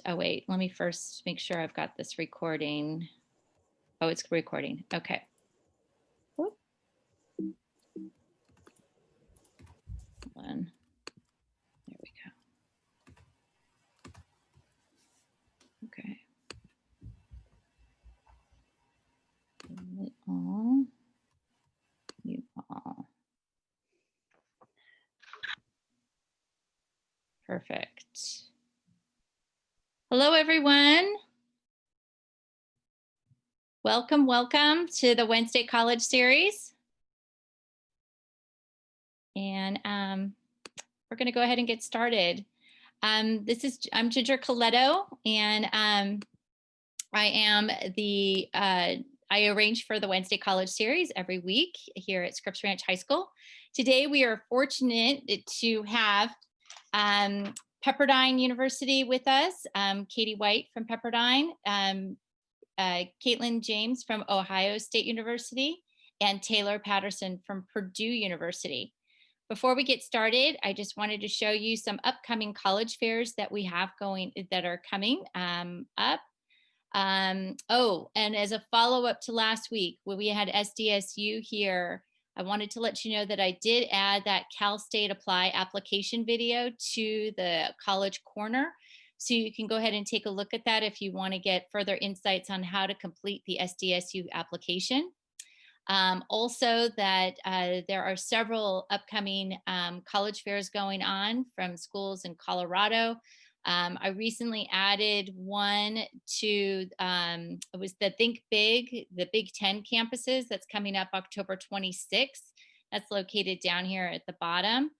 oh wait, let me first make sure I've got this recording. Oh, it's recording. Okay. Whoop. One. There we go. Okay. All. You all. Perfect. Hello, everyone. Welcome, welcome to the Wednesday College Series. And we're going to go ahead and get started. I'm Ginger Coletto, and I arrange for the Wednesday College Series every week here at Scripps Ranch High School. Today, we are fortunate to have Pepperdine University with us, Katie White from Pepperdine, Caitlin James from Ohio State University, and Taylor Patterson from Purdue University. Before we get started, I just wanted to show you some upcoming college fairs that we have that are coming up. Oh, and as a follow-up to last week, when we had SDSU here, I wanted to let you know that I did add that Cal State Apply application video to the College Corner. So you can go ahead and take a look at that if you want to get further insights on how to complete the SDSU application. Also that there are several upcoming college fairs going on from schools in Colorado. I recently added one to, it was the Think Big, the Big Ten campuses that's coming up October 26th. That's located down here at the bottom.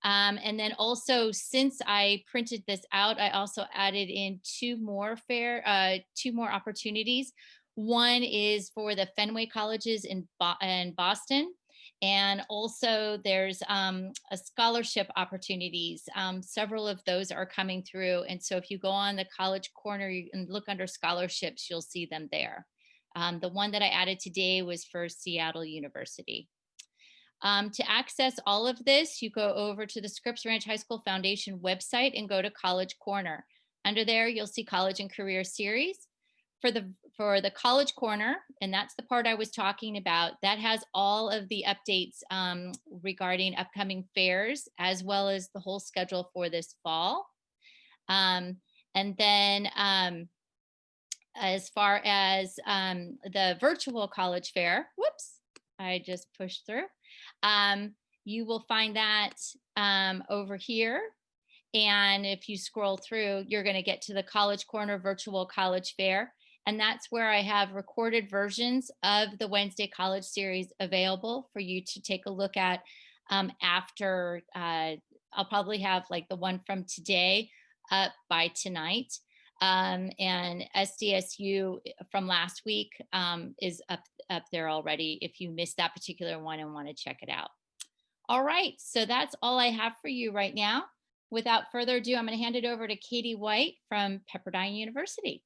And then also, since I printed this out, I also added in two more opportunities. One is for the Fenway colleges in Boston. And also there's a scholarship opportunities. Several of those are coming through. And so if you go on the College Corner and look under scholarships, you'll see them there. The one that I added today was for Seattle University. To access all of this, you go over to the Scripps Ranch High School Foundation website and go to College Corner. Under there, you'll see College and Career Series. For the College Corner, and that's the part I was talking about, that has all of the updates regarding upcoming fairs, as well as the whole schedule for this fall. And then as far as the virtual college fair, whoops, I just pushed through. You will find that over here. And if you scroll through, you're going to get to the College Corner Virtual College Fair. And that's where I have recorded versions of the Wednesday College Series available for you to take a look at after. I'll probably have like the one from today up by tonight. And SDSU from last week is up there already if you missed that particular one and want to check it out. All right, so that's all I have for you right now. Without further ado, I'm going to hand it over to Katie White from Pepperdine University.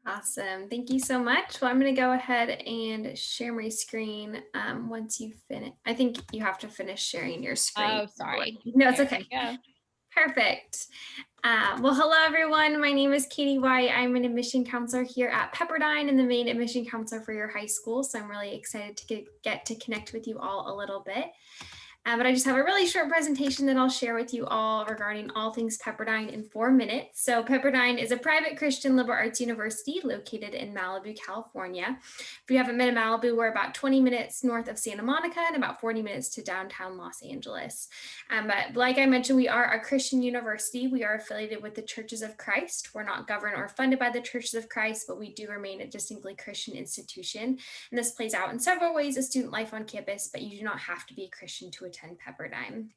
Awesome. Thank you so much. Well, I'm going to go ahead and share my screen once you finish. I think you have to finish sharing your screen. Oh, sorry. No, it's okay. Perfect. Well, hello, everyone. My name is Katie White. I'm an admission counselor here at Pepperdine and the main admission counselor for your high school. So I'm really excited to get to connect with you all a little bit. But I just have a really short presentation that I'll share with you all regarding all things Pepperdine in 4 minutes. So Pepperdine is a private Christian liberal arts university located in Malibu, California. If you haven't been to Malibu, we're about 20 minutes north of Santa Monica and about 40 minutes to downtown Los Angeles. But like I mentioned, we are a Christian university. We are affiliated with the Churches of Christ. We're not governed or funded by the Churches of Christ, but we do remain a distinctly Christian institution. And this plays out in several ways of student life on campus, but you do not have to be a Christian to attend Pepperdine.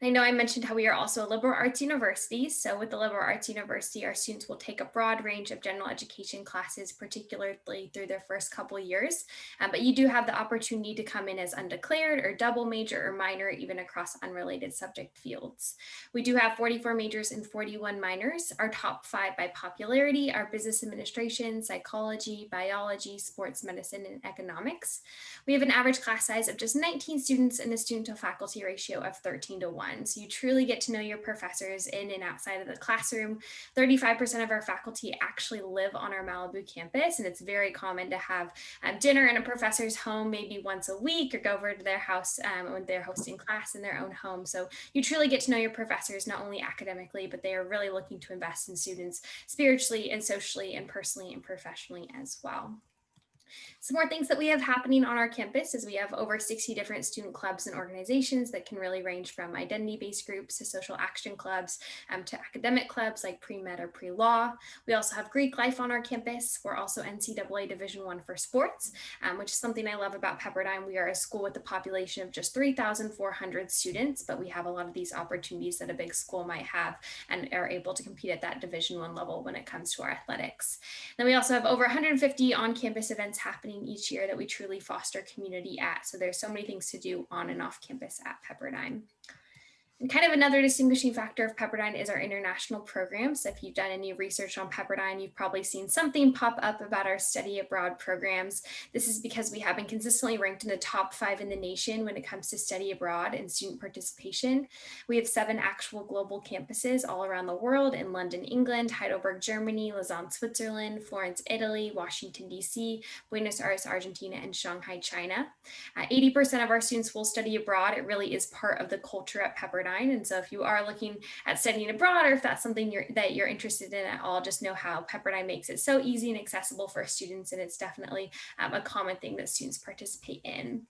I know I mentioned how we are also a liberal arts university. So with the liberal arts university, our students will take a broad range of general education classes, particularly through their first couple years. But you do have the opportunity to come in as undeclared or double major or minor, even across unrelated subject fields. We do have 44 majors and 41 minors. Our top 5 by popularity are business administration, psychology, biology, sports medicine, and economics. We have an average class size of just 19 students and a student to faculty ratio of 13:1. 1-to-1. So you truly get to know your professors in and outside of the classroom. 35% of our faculty actually live on our Malibu campus, and it's very common to have dinner in a professor's home maybe once a week, or go over to their house when they're hosting class in their own home. So you truly get to know your professors, not only academically, but they are really looking to invest in students spiritually and socially and personally and professionally as well. Some more things that we have happening on our campus is we have over 60 different student clubs and organizations that can really range from identity-based groups to social action clubs to academic clubs like pre-med or pre-law. We also have Greek life on our campus. We're also NCAA Division I for sports, which is something I love about Pepperdine. We are a school with a population of just 3,400 students, but we have a lot of these opportunities that a big school might have and are able to compete at that Division I level when it comes to our athletics. Then we also have over 150 on-campus events happening each year that we truly foster community at. So there's so many things to do on and off campus at Pepperdine. And kind of another distinguishing factor of Pepperdine is our international programs. So if you've done any research on Pepperdine, you've probably seen something pop up about our study abroad programs. This is because we have been consistently ranked in the top 5 in the nation when it comes to study abroad and student participation. We have 7 actual global campuses all around the world in London, England, Heidelberg, Germany, Lausanne, Switzerland, Florence, Italy, Washington, D.C., Buenos Aires, Argentina, and Shanghai, China. 80% of our students will study abroad. It really is part of the culture at Pepperdine. And so if you are looking at studying abroad, or if that's something that you're interested in at all, just know how Pepperdine makes it so easy and accessible for students. And it's definitely a common thing that students participate in.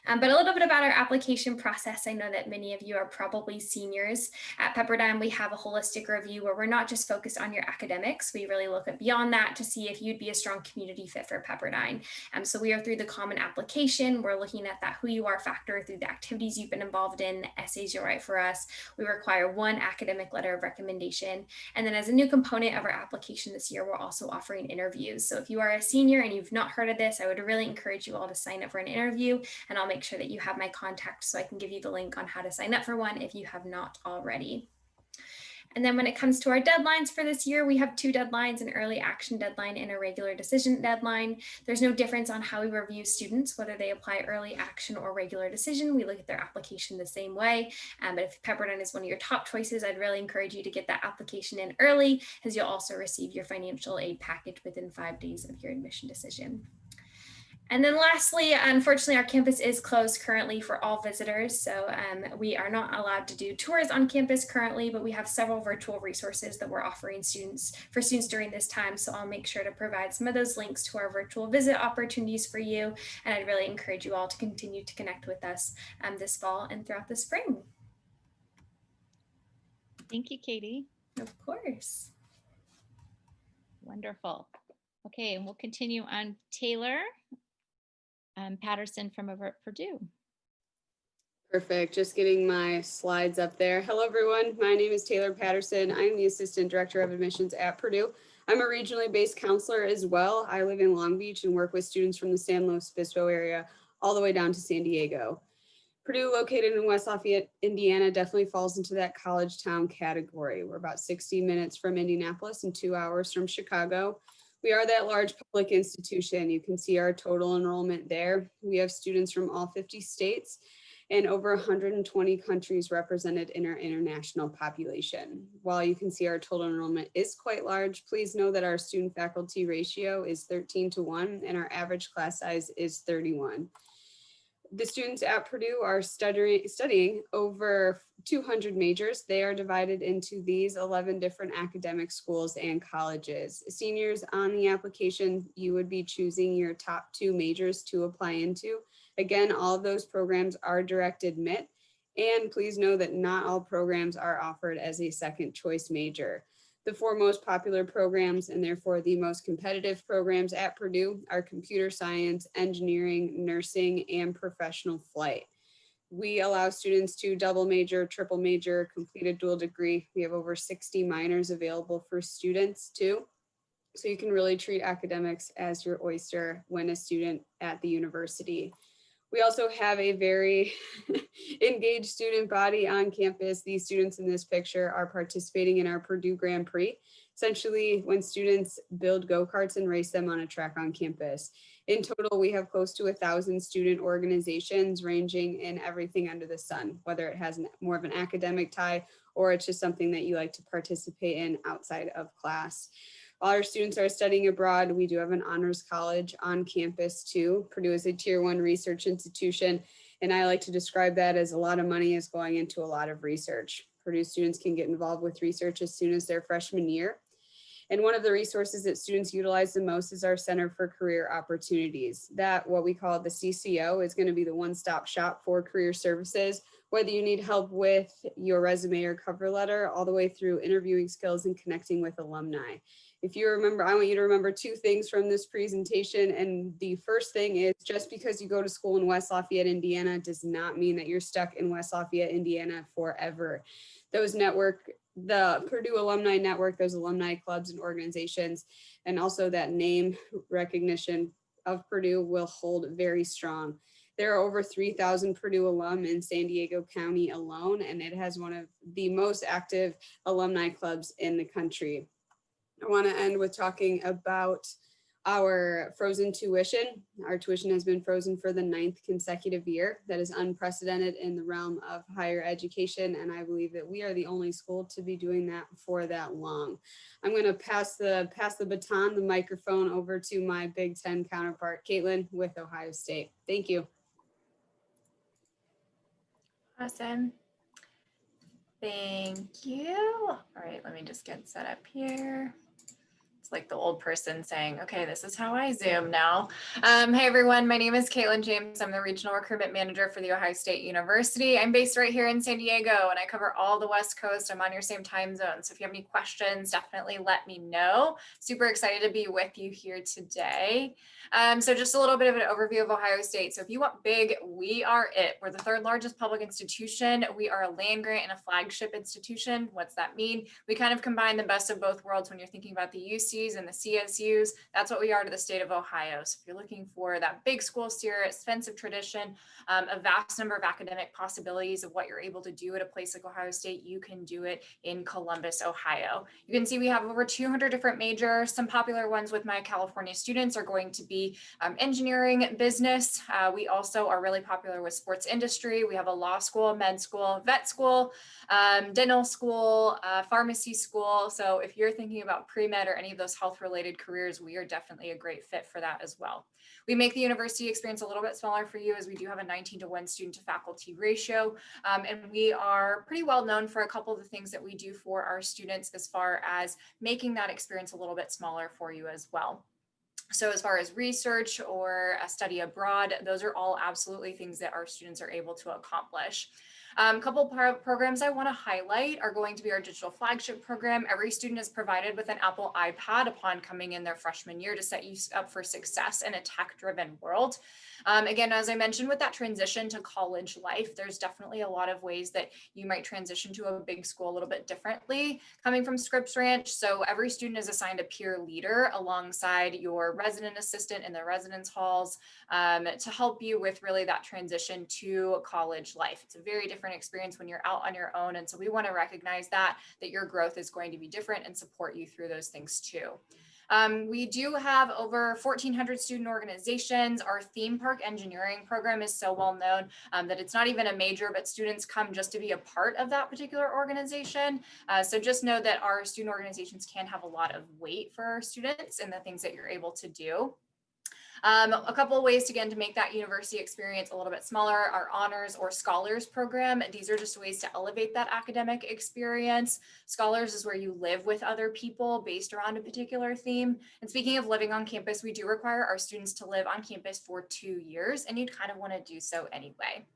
But a little bit about our application process. I know that many of you are probably seniors. At Pepperdine, we have a holistic review where we're not just focused on your academics. We really look at beyond that to see if you'd be a strong community fit for Pepperdine. So we are through the common application. We're looking at that who you are factor through the activities you've been involved in, the essays you'll write for us. We require 1 academic letter of recommendation. And then as a new component of our application this year, we're also offering interviews. So if you are a senior and you've not heard of this, I would really encourage you all to sign up for an interview, and I'll make sure that you have my contact so I can give you the link on how to sign up for one if you have not already. And then when it comes to our deadlines for this year, we have 2 deadlines, an early action deadline and a regular decision deadline. There's no difference on how we review students, whether they apply early action or regular decision. We look at their application the same way. But if Pepperdine is one of your top choices, I'd really encourage you to get that application in early, as you'll also receive your financial aid package within 5 days of your admission decision. And then lastly, unfortunately, our campus is closed currently for all visitors. So we are not allowed to do tours on campus currently, but we have several virtual resources that we're offering students during this time. So I'll make sure to provide some of those links to our virtual visit opportunities for you. And I'd really encourage you all to continue to connect with us this fall and throughout the spring. Thank you, Katie. Of course. Wonderful. Okay, and we'll continue on Taylor Patterson from over at Purdue. Perfect. Just getting my slides up there. Hello, everyone. My name is Taylor Patterson. I'm the Assistant Director of Admissions at Purdue. I'm a regionally based counselor as well. I live in Long Beach and work with students from the San Luis Obispo area all the way down to San Diego. Purdue, located in West Lafayette, Indiana, definitely falls into that college town category. We're about 60 minutes from Indianapolis and 2 hours from Chicago. We are that large public institution. You can see our total enrollment there. We have students from all 50 states and over 120 countries represented in our international population. While you can see our total enrollment is quite large, please know that our student faculty ratio is 13:1 and our average class size is 31. The students at Purdue are studying over 200 majors. They are divided into these 11 different academic schools and colleges. Seniors on the application, you would be choosing your top 2 majors to apply into. Again, all of those programs are direct admit, and please know that not all programs are offered as a second choice major. The 4 most popular programs, and therefore the most competitive programs at Purdue, are computer science, engineering, nursing, and professional flight. We allow students to double major, triple major, complete a dual degree. We have over 60 minors available for students too. So you can really treat academics as your oyster when a student at the university. We also have a very engaged student body on campus. These students in this picture are participating in our Purdue Grand Prix, essentially when students build go-karts and race them on a track on campus. In total, we have close to 1,000 student organizations ranging in everything under the sun, whether it has more of an academic tie or it's just something that you like to participate in outside of class. While our students are studying abroad, we do have an honors college on campus too. Purdue is a tier 1 research institution, and I like to describe that as a lot of money is going into a lot of research. Purdue students can get involved with research as soon as their freshman year. And one of the resources that students utilize the most is our Center for Career Opportunities. That, what we call the CCO, is going to be the one-stop shop for career services, whether you need help with your resume or cover letter, all the way through interviewing skills and connecting with alumni. If you remember, I want you to remember 2 things from this presentation. And the first thing is, just because you go to school in West Lafayette, Indiana, does not mean that you're stuck in West Lafayette, Indiana forever. The Purdue Alumni Network, those alumni clubs and organizations, and also that name recognition of Purdue will hold very strong. There are over 3,000 Purdue alum in San Diego County alone, and it has one of the most active alumni clubs in the country. I want to end with talking about our frozen tuition. Our tuition has been frozen for the 9th consecutive year. That is unprecedented in the realm of higher education, and I believe that we are the only school to be doing that for that long. I'm going to pass the baton, the microphone, over to my Big Ten counterpart, Caitlin, with Ohio State. Thank you. Awesome. Thank you. All right, let me just get set up here. It's like the old person saying, okay, this is how I Zoom now. Hey everyone, my name is Caitlin James. I'm the Regional Recruitment Manager for The Ohio State University. I'm based right here in San Diego and I cover all the West Coast. I'm on your same time zone. So if you have any questions, definitely let me know. Super excited to be with you here today. So just a little bit of an overview of Ohio State. So if you want big, we are it. We're the 3rd largest public institution. We are a land grant and a flagship institution. What's that mean? We kind of combine the best of both worlds when you're thinking about the UCs and the CSUs. That's what we are to the state of Ohio. So if you're looking for that big school spirit, expensive tradition, a vast number of academic possibilities of what you're able to do at a place like Ohio State, you can do it in Columbus, Ohio. You can see we have over 200 different majors. Some popular ones with my California students are going to be engineering, business. We also are really popular with sports industry. We have a law school, med school, vet school, dental school, pharmacy school. So if you're thinking about pre-med or any of those health-related careers, we are definitely a great fit for that as well. We make the university experience a little bit smaller for you as we do have a 19-to-1 student to faculty ratio. And we are pretty well known for a couple of the things that we do for our students as far as making that experience a little bit smaller for you as well. So as far as research or a study abroad, those are all absolutely things that our students are able to accomplish. A couple programs I want to highlight are going to be our digital flagship program. Every student is provided with an Apple iPad upon coming in their freshman year to set you up for success in a tech-driven world. Again, as I mentioned, with that transition to college life, there's definitely a lot of ways that you might transition to a big school a little bit differently coming from Scripps Ranch. So every student is assigned a peer leader alongside your resident assistant in the residence halls to help you with really that transition to college life. It's a very different experience when you're out on your own. And so we want to recognize that your growth is going to be different and support you through those things too. We do have over 1,400 student organizations. Our theme park engineering program is so well known that it's not even a major, but students come just to be a part of that particular organization. So just know that our student organizations can have a lot of weight for our students and the things that you're able to do. A couple of ways, again, to make that university experience a little bit smaller, our honors or scholars program. These are just ways to elevate that academic experience. Scholars is where you live with other people based around a particular theme. And speaking of living on campus, we do require our students to live on campus for 2 years, and you'd kind of want to do so anyway.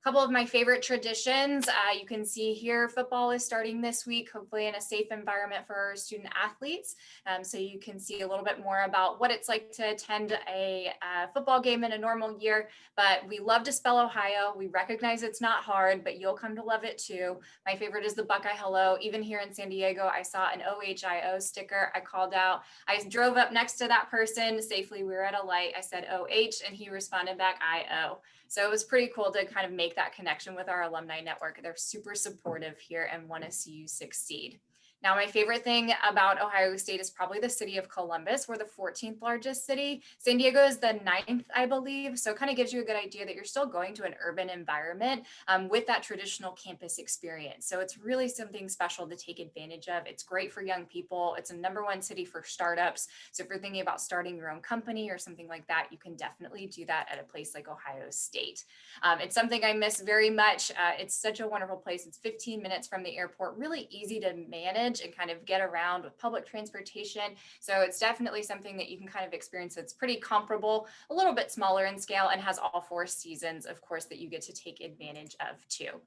Couple of my favorite traditions. You can see here, football is starting this week, hopefully in a safe environment for our student athletes. So you can see a little bit more about what it's like to attend a football game in a normal year, but we love to spell Ohio. We recognize it's not hard, but you'll come to love it too. My favorite is the Buckeye Hello. Even here in San Diego, I saw an OHIO sticker. I called out, I drove up next to that person safely. We were at a light. I said OH and he responded back IO. So it was pretty cool to kind of make that connection with our alumni network. They're super supportive here and want to see you succeed. Now, my favorite thing about Ohio State is probably the city of Columbus. We're the 14th largest city. San Diego is the 9th, I believe. So it kind of gives you a good idea that you're still going to an urban environment with that traditional campus experience. So it's really something special to take advantage of. It's great for young people. It's a #1 city for startups. So if you're thinking about starting your own company or something like that, you can definitely do that at a place like Ohio State. It's something I miss very much. It's such a wonderful place. It's 15 minutes from the airport, really easy to manage and kind of get around with public transportation. So it's definitely something that you can kind of experience that's pretty comparable, a little bit smaller in scale, and has all 4 seasons, of course, that you get to take advantage of too.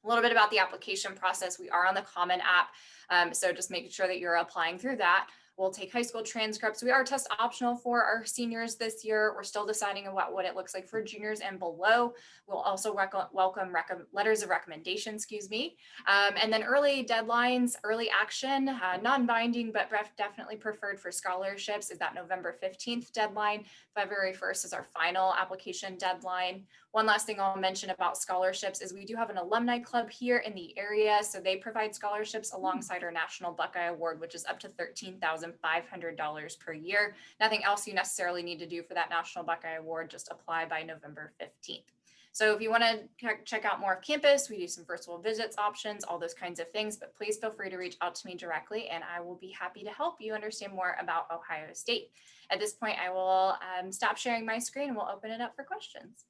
A little bit about the application process. We are on the Common App, so just making sure that you're applying through that. We'll take high school transcripts. We are test optional for our seniors this year. We're still deciding about what it looks like for juniors and below. We'll also welcome letters of recommendation, and then early deadlines, early action, non-binding, but definitely preferred for scholarships is that November 15th deadline. February 1st is our final application deadline. One last thing I'll mention about scholarships is we do have an alumni club here in the area. So they provide scholarships alongside our National Buckeye Award, which is up to $13,500 per year. Nothing else you necessarily need to do for that National Buckeye Award, just apply by November 15th. So if you want to check out more of campus, we do some virtual visits options, all those kinds of things, but please feel free to reach out to me directly and I will be happy to help you understand more about Ohio State. At this point, I will stop sharing my screen and we'll open it up for questions.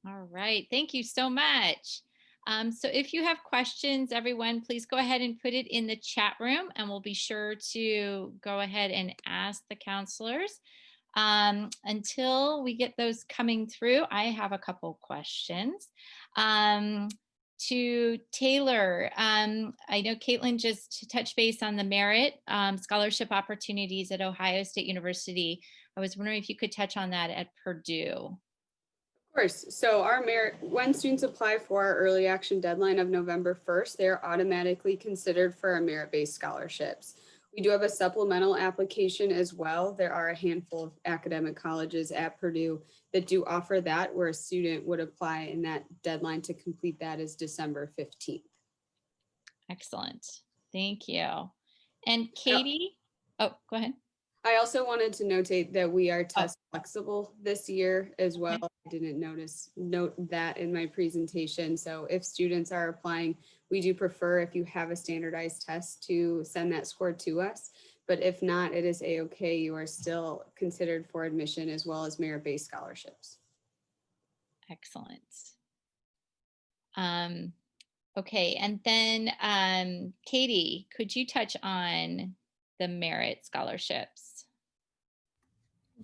All right, thank you so much. So if you have questions, everyone, please go ahead and put it in the chat room and we'll be sure to go ahead and ask the counselors. Until we get those coming through, I have a couple questions. To Taylor, I know Caitlin just touched base on the merit scholarship opportunities at Ohio State University. I was wondering if you could touch on that at Purdue. Of course. So our merit, when students apply for our early action deadline of November 1st, they are automatically considered for our merit-based scholarships. We do have a supplemental application as well. There are a handful of academic colleges at Purdue that do offer that, where a student would apply, and that deadline to complete that is December 15th. Excellent. Thank you. And Katie, oh, go ahead. I also wanted to notate that we are test flexible this year as well. Okay. I didn't note that in my presentation. So if students are applying, we do prefer, if you have a standardized test, to send that score to us. But if not, it is a-okay. You are still considered for admission as well as merit-based scholarships. Excellent. Okay, and then Katie, could you touch on the merit scholarships?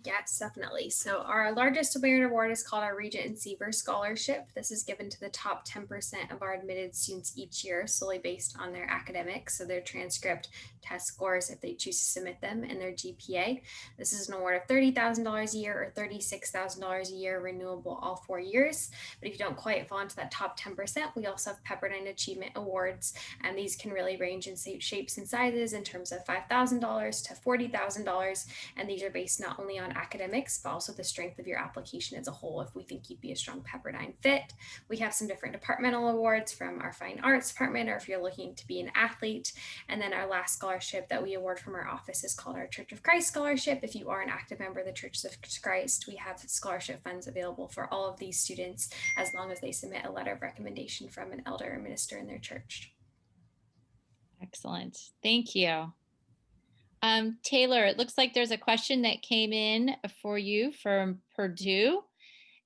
Yes, definitely. So our largest merit award is called our Regent and Siever Scholarship. This is given to the top 10% of our admitted students each year, solely based on their academics, so their transcript, test scores, if they choose to submit them, and their GPA. This is an award of $30,000 a year or $36,000 a year, renewable all 4 years. But if you don't quite fall into that top 10%, we also have Pepperdine Achievement Awards, and these can really range in shapes and sizes in terms of $5,000 to $40,000, and these are based not only on academics, but also the strength of your application as a whole. If we think you'd be a strong Pepperdine fit, we have some different departmental awards from our fine arts department, or if you're looking to be an athlete. And then our last scholarship that we award from our office is called our Church of Christ Scholarship. If you are an active member of the Church of Christ, we have scholarship funds available for all of these students as long as they submit a letter of recommendation from an elder or minister in their church. Excellent. Thank you. Taylor, it looks like there's a question that came in for you from Purdue.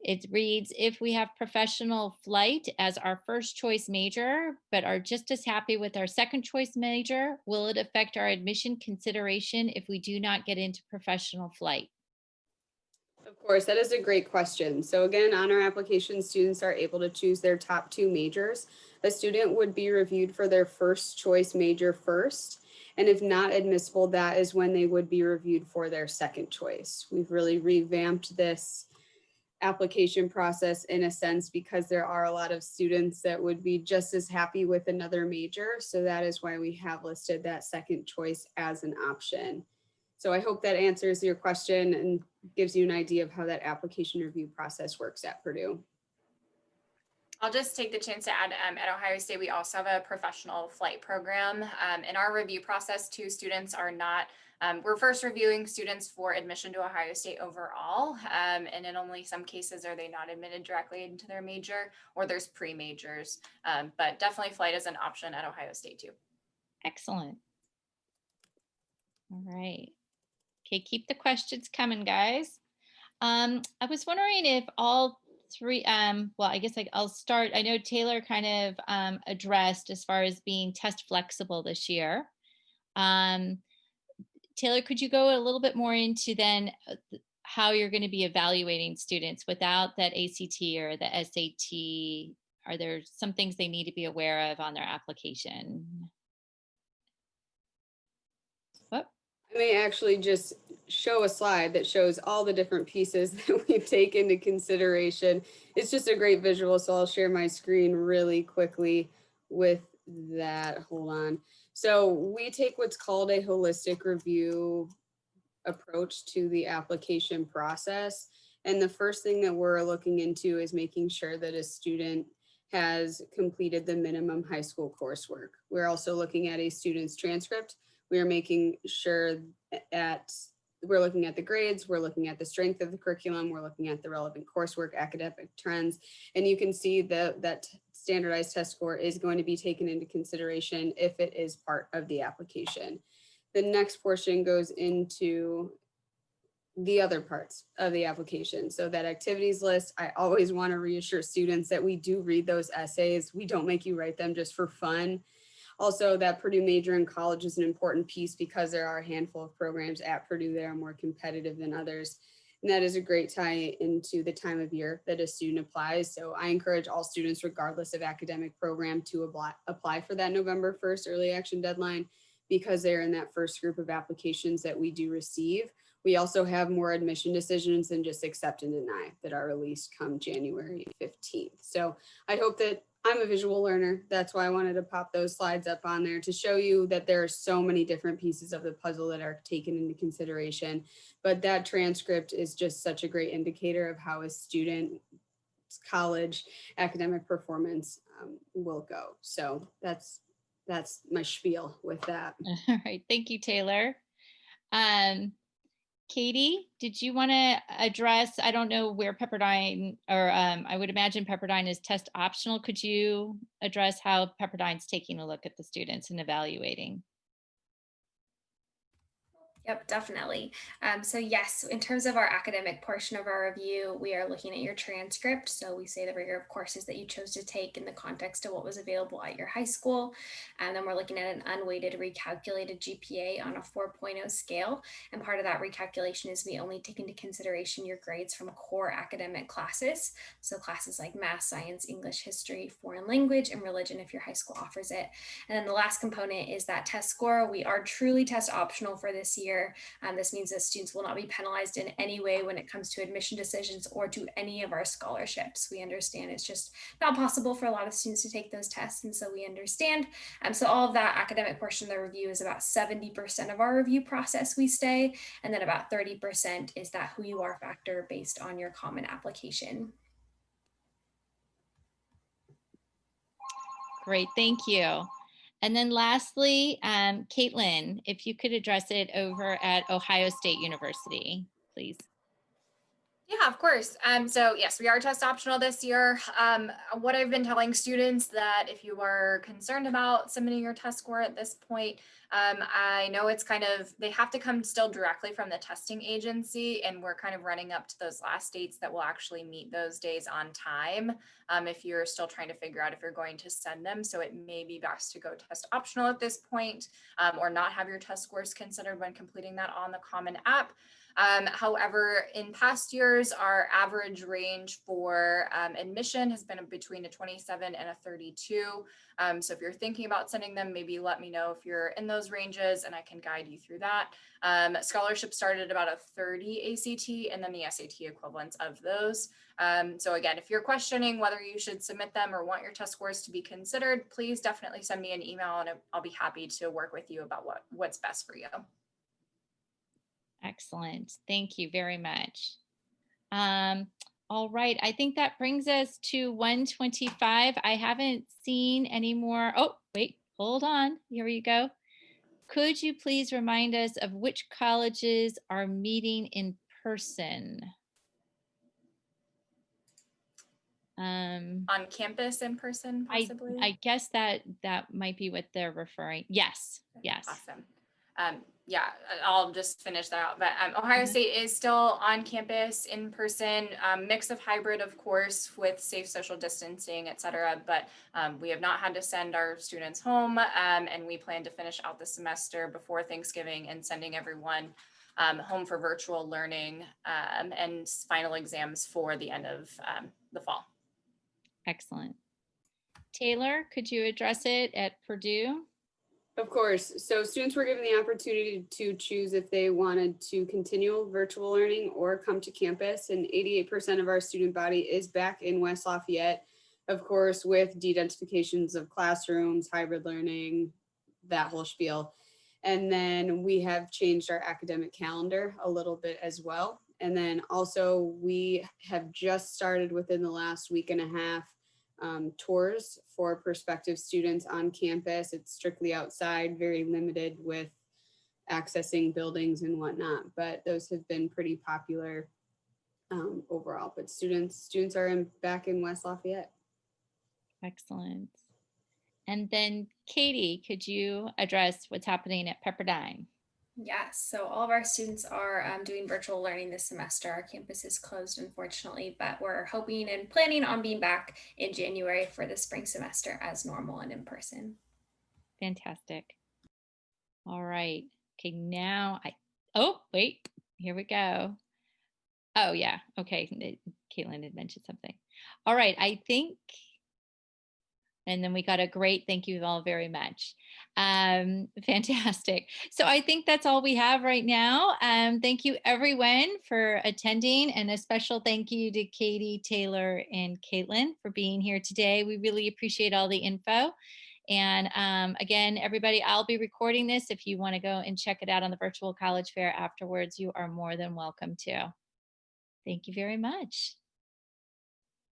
It reads, if we have professional flight as our first choice major, but are just as happy with our second choice major, will it affect our admission consideration if we do not get into professional flight? Of course, that is a great question. So again, on our application, students are able to choose their top 2 majors. A student would be reviewed for their first choice major first. And if not admissible, that is when they would be reviewed for their second choice. We've really revamped this application process in a sense because there are a lot of students that would be just as happy with another major. So that is why we have listed that second choice as an option. So I hope that answers your question and gives you an idea of how that application review process works at Purdue. I'll just take the chance to add, at Ohio State, we also have a professional flight program. In our review process, too, students are not, we're first reviewing students for admission to Ohio State overall. And in only some cases are they not admitted directly into their major, or there's pre-majors. But definitely flight is an option at Ohio State too. Excellent. All right. Okay, keep the questions coming, guys. I was wondering if all three, well, I guess I'll start. I know Taylor kind of addressed as far as being test flexible this year. Taylor, could you go a little bit more into then how you're going to be evaluating students without that ACT or the SAT? Are there some things they need to be aware of on their application? What? I may actually just show a slide that shows all the different pieces that we take into consideration. It's just a great visual, so I'll share my screen really quickly with that. Hold on. So we take what's called a holistic review approach to the application process. And the first thing that we're looking into is making sure that a student has completed the minimum high school coursework. We're also looking at a student's transcript. We are making sure we're looking at the grades, we're looking at the strength of the curriculum, we're looking at the relevant coursework, academic trends, and you can see that standardized test score is going to be taken into consideration if it is part of the application. The next portion goes into the other parts of the application. So that activities list, I always want to reassure students that we do read those essays. We don't make you write them just for fun. Also, that Purdue major in college is an important piece because there are a handful of programs at Purdue that are more competitive than others. And that is a great tie into the time of year that a student applies. So I encourage all students, regardless of academic program, to apply for that November 1st early action deadline because they're in that first group of applications that we do receive. We also have more admission decisions than just accept and deny that are released come January 15th. So I hope that I'm a visual learner. That's why I wanted to pop those slides up on there to show you that there are so many different pieces of the puzzle that are taken into consideration. But that transcript is just such a great indicator of how a student's college academic performance will go. So that's my spiel with that. All right. Thank you, Taylor. Katie, did you want to address, I don't know where Pepperdine, or I would imagine Pepperdine is test optional. Could you address how Pepperdine's taking a look at the students and evaluating? Yep, definitely. So yes, in terms of our academic portion of our review, we are looking at your transcript. So we say the rigor of courses that you chose to take in the context of what was available at your high school. And then we're looking at an unweighted recalculated GPA on a 4.0 scale. And part of that recalculation is we only take into consideration your grades from core academic classes. So classes like math, science, English, history, foreign language, and religion if your high school offers it. And then the last component is that test score. We are truly test optional for this year. This means that students will not be penalized in any way when it comes to admission decisions or to any of our scholarships. We understand it's just not possible for a lot of students to take those tests, and so we understand. So all of that academic portion of the review is about 70% of our review process we stay, and then about 30% is that who you are factor based on your common application. Great, thank you. And then lastly, Caitlin, if you could address it over at Ohio State University, please. Yeah, of course. So yes, we are test optional this year. What I've been telling students that if you are concerned about submitting your test score at this point, I know it's they have to come still directly from the testing agency, and we're kind of running up to those last dates that will actually meet those days on time. If you're still trying to figure out if you're going to send them. So it may be best to go test optional at this point, or not have your test scores considered when completing that on the Common App. However, in past years, our average range for admission has been between a 27 and a 32. So if you're thinking about sending them, maybe let me know if you're in those ranges and I can guide you through that. Scholarship started at about a 30 ACT and then the SAT equivalents of those. So again, if you're questioning whether you should submit them or want your test scores to be considered, please definitely send me an email and I'll be happy to work with you about what's best for you. Excellent. Thank you very much. All right, I think that brings us to 125. I haven't seen any more. Oh, wait, hold on. Here you go. Could you please remind us of which colleges are meeting in person? On campus in person, possibly? I guess that might be what they're referring. Yes, yes. Awesome. Yeah, I'll just finish that out. But Ohio State is still on campus in person, mix of hybrid, of course, with safe social distancing, et cetera. But we have not had to send our students home, and we plan to finish out the semester before Thanksgiving and sending everyone home for virtual learning and final exams for the end of the fall. Excellent. Taylor, could you address it at Purdue? Of course. So students were given the opportunity to choose if they wanted to continue virtual learning or come to campus, and 88% of our student body is back in West Lafayette, of course, with de-identifications of classrooms, hybrid learning, that whole spiel. And then we have changed our academic calendar a little bit as well. And then also we have just started within the last week and a half tours for prospective students on campus. It's strictly outside, very limited with accessing buildings and whatnot, but those have been pretty popular overall. But students are back in West Lafayette. Excellent. And then Katie, could you address what's happening at Pepperdine? Yes, so all of our students are doing virtual learning this semester. Our campus is closed, unfortunately, but we're hoping and planning on being back in January for the spring semester as normal and in person. Fantastic. All right. Okay, now oh, wait, here we go. Oh, yeah. Okay, Caitlin had mentioned something. All right, I think, and then we got a great thank you all very much. Fantastic. So I think that's all we have right now. Thank you everyone for attending, and a special thank you to Katie, Taylor, and Caitlin for being here today. We really appreciate all the info. And again, everybody, I'll be recording this. If you want to go and check it out on the virtual college fair afterwards, you are more than welcome to. Thank you very much.